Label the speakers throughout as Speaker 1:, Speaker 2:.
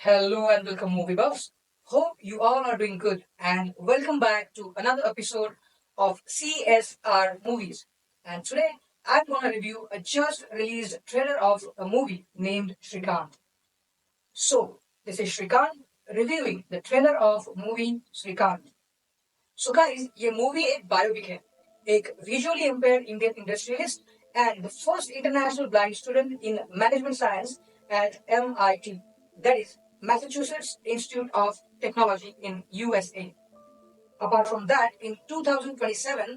Speaker 1: Hello and welcome, movie buffs. Hope you all are doing good and welcome back to another episode of CSR Movies. And today I'm going to review a just released trailer of a movie named Shrikant. So, this is Shrikant reviewing the trailer of movie Shrikant. So guys, ये movie एक biopic है एक visually impaired Indian industrialist and the first international blind student in management science at MIT, that is Massachusetts Institute of Technology in USA. Apart from that, in 2027,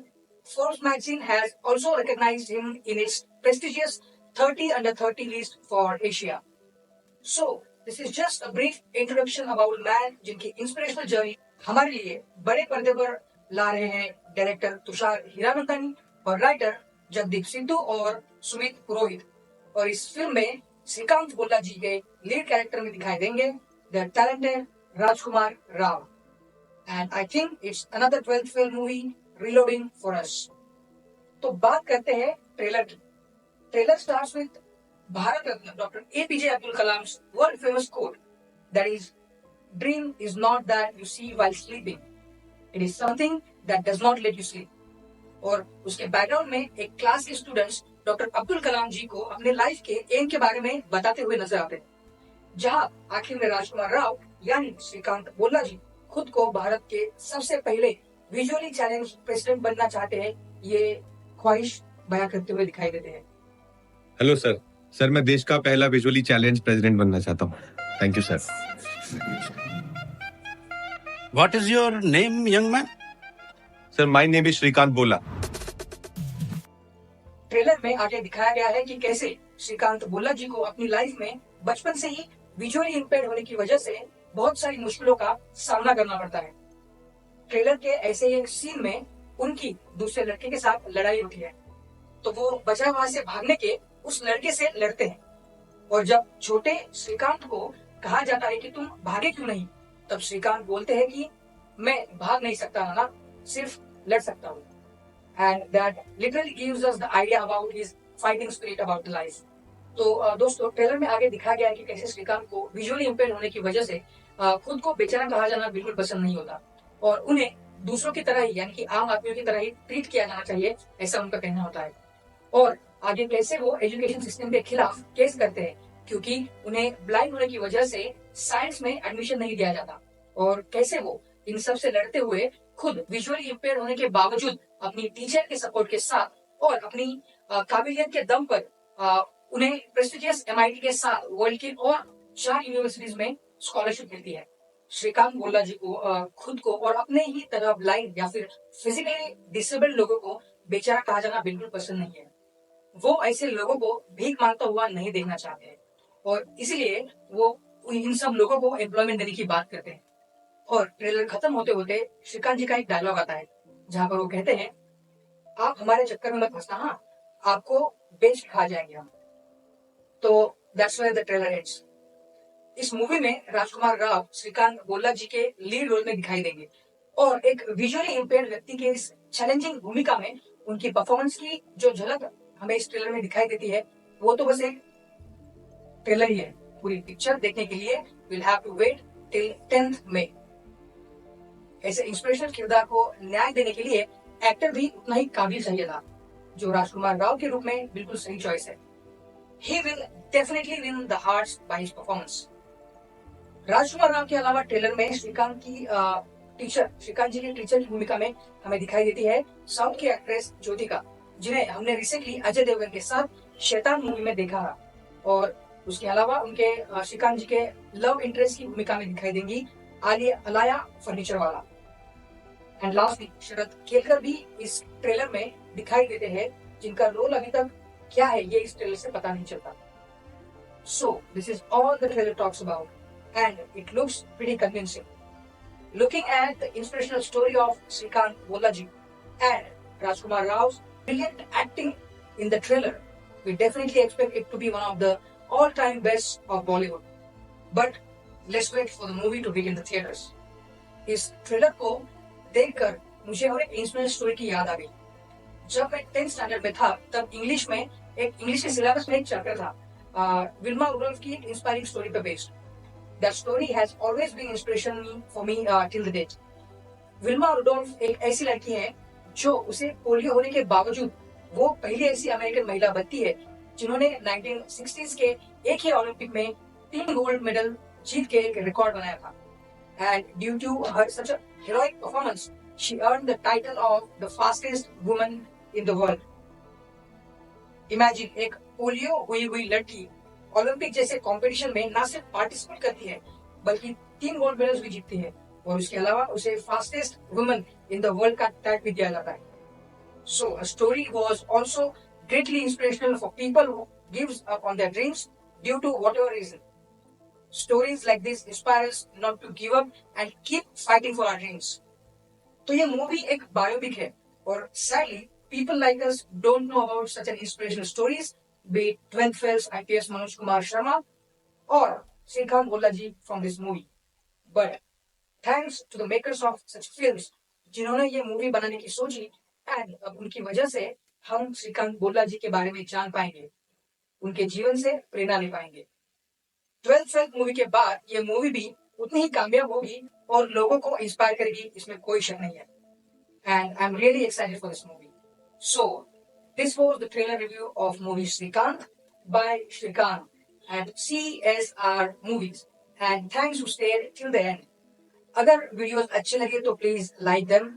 Speaker 1: Forbes magazine has also recognized him in its prestigious 30 under 30 list for Asia. So, this is just a brief introduction about man जिनकी inspirational journey हमारे लिए बड़े पर्दे पर ला रहे हैं director Tushar Hiranandani और writer Jagdeep Sidhu और सुमित पुरोहित। और इस फिल्म में श्रीकांत बोल्ला जी के लीड कैरेक्टर में दिखाई देंगे the talented Rajkumar Rao. And I think it's another 12th film movie reloading for us. तो बात करते हैं ट्रेलर की। Trailer starts with Bharat Ratna doctor APJ Abdul कलाम's world famous quote, that is, dream is not that you see while sleeping, it is something that does not let you sleep. और उसके background में एक क्लास के स्टूडेंट्स डॉक्टर अब्दुल कलाम जी को अपने life के M के बारे में बताते हुए नजर आते हैं, जहां आखिर में राजकुमार राव यानी श्रीकांत बोल्ला जी खुद को भारत के सबसे पहले विजुअली चैलेंज प्रेसिडेंट बनना चाहते हैं, ये ख्वाहिश बयां करते हुए दिखाई देते हैं।
Speaker 2: हेलो सर मैं देश का पहला विजुअली चैलेंज प्रेसिडेंट बनना चाहता हूँ। Thank you sir.
Speaker 3: What is your name, young man?
Speaker 2: Sir my name is Shrikant बोला।
Speaker 1: ट्रेलर में आगे दिखाया गया है कि कैसे श्रीकांत बोल्ला जी को अपनी लाइफ में बचपन से ही विजुअली इंपेयर्ड होने की वजह से बहुत सारी मुश्किलों का सामना करना पड़ता है। ट्रेलर के ऐसे एक सीन में उनकी दूसरे लड़के के साथ लड़ाई होती है, तो वो बचाव वहां से भागने के उस लड़के से लड़ते हैं। और जब छोटे श्रीकांत को कहा जाता है कि तुम भागे क्यों नहीं, तब श्रीकांत बोलते हैं कि मैं भाग नहीं सकता ना, सिर्फ लड़ सकता हूँ। And that literally gives us the idea about his fighting spirit about the life. तो दोस्तों, ट्रेलर में आगे दिखाया गया है कि कैसे श्रीकांत को विजुअली इंपेयर्ड होने की वजह से खुद को बेचारा कहा जाना बिल्कुल पसंद नहीं होता और उन्हें दूसरों की तरह ही यानी कि आम आदमियों की तरह ही ट्रीट किया जाना चाहिए, ऐसा उनका कहना होता है। और आगे कैसे वो एजुकेशन सिस्टम के खिलाफ केस करते हैं क्योंकि उन्हें ब्लाइंड होने की वजह से साइंस में एडमिशन नहीं दिया जाता, और कैसे वो इन सब से लड़ते हुए खुद विजुअली इंपेयर होने के बावजूद अपनी टीचर के सपोर्ट के साथ और अपनी काबिलियत के दम पर उन्हें प्रेस्टिजियस MIT के साथ वर्ल्ड की और 4 यूनिवर्सिटीज में स्कॉलरशिप मिलती है। श्रीकांत बोल्ला जी को खुद को और अपने ही तरह ब्लाइंड या फिर फिजिकली डिसेबल्ड लोगों को बेचारा कहा जाना बिल्कुल पसंद नहीं है। वो ऐसे लोगों को भीख मांगता हुआ नहीं देखना चाहते हैं और इसलिए वो इन सब लोगों को एम्प्लॉयमेंट देने की बात करते हैं। और ट्रेलर खत्म होते होते श्रीकांत जी का एक डायलॉग आता है जहां पर वो कहते हैं, आप हमारे चक्कर में मत फंसना, हाँ, आपको बेच के खा जाएंगे हम। तो that's where the trailer ends. इस मूवी में राजकुमार राव श्रीकांत बोल्ला जी के लीड रोल में दिखाई देंगे और एक विजुअली इंपेयर्ड व्यक्ति के इस चैलेंजिंग भूमिका में उनकी परफॉर्मेंस की जो झलक हमें इस ट्रेलर में दिखाई देती है वो तो बस एक ट्रेलर ही है। पूरी पिक्चर देखने के लिए will have to wait till 10th May. ऐसे इंस्पिरेशनल किरदार को न्याय देने के लिए एक्टर भी उतना ही काबिल चाहिए था, जो राजकुमार राव के रूप में बिल्कुल सही चॉइस है। He will definitely win the hearts by his performance. Rajkumar Rao के अलावा ट्रेलर में श्रीकांत जी की टीचर की भूमिका में हमें दिखाई देती है साउथ की एक्ट्रेस ज्योतिका, जिन्हें हमने रिसेंटली अजय देवगन के साथ शैतान मूवी में देखा है। और उसके अलावा उनके श्रीकांत जी के लव इंटरेस्ट की भूमिका में दिखाई देंगी अलाया फर्नीचर वाला। एंड लास्टली शरद केलकर भी इस ट्रेलर में दिखाई देते हैं, जिनका रोल अभी तक क्या है ये इस ट्रेलर से पता नहीं चलता। So this is all the trailer talks about and it looks pretty convincing. Looking at the inspirational story of Shrikant Bolla ji and Rajkumar Rao's brilliant acting in the trailer, we definitely expect it to be one of the all-time best of Bollywood. But let's wait for the movie to begin the theaters. इस trailer को देखकर मुझे और एक inspirational story की याद आ गई। जब मैं 10th स्टैंडर्ड में था तब इंग्लिश के सिलेबस में एक चैप्टर था विल्मा वुल्फ की इंस्पायरिंग स्टोरी पे based. That story has always been inspiration for me till the date. Wilma Rudolph एक ऐसी लड़की है जो उसे पोलियो होने के बावजूद वो पहली ऐसी अमेरिकन महिला बनती है जिन्होंने 1960s के एक ही ओलंपिक में 3 गोल्ड मेडल जीत के एक रिकॉर्ड बनाया था. And due to her such a heroic performance, she earned the title of the fastest woman in the world. Imagine एक पोलियो हुई लड़की ओलंपिक जैसे कंपटीशन में ना सिर्फ पार्टिसिपेट करती है बल्कि 3 गोल्ड मेडल्स भी जीतती है और उसके अलावा उसे fastest woman in the world का टैग भी दिया जाता है. So a story was also greatly inspirational for people who gives up on their dreams due to whatever reason. Stories like this inspire us not to give up and keep fighting for our dreams. तो ये movie एक biopic है और sadly people like us don't know about such an inspirational stories, be it 12th Fails IPS Manoj Kumar Sharma or Srikanth Bollaji from this movie. But thanks to the makers of such films जिन्होंने ये movie बनाने की सोची and अब उनकी वजह से हम श्रीकांत बोल्ला जी के बारे में जान पाएंगे, उनके जीवन से प्रेरणा ले पाएंगे. 12th फेल मूवी के बाद ये मूवी भी उतनी ही कामयाब होगी और लोगों को इंस्पायर करेगी, इसमें कोई शक नहीं है. And I am really excited for this movie. So this was the trailer review of movie Shrikant by Shrikant and CSR movies and thanks to stay till the end. अगर वीडियोस अच्छे लगे तो please like them,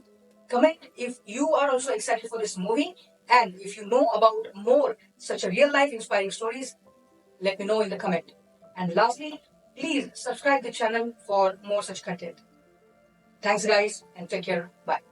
Speaker 1: comment if you are also excited for this movie and if you know about more such real life inspiring stories, let me know in the comment. And lastly, please subscribe the channel for more such content. Thanks guys and take care. Bye.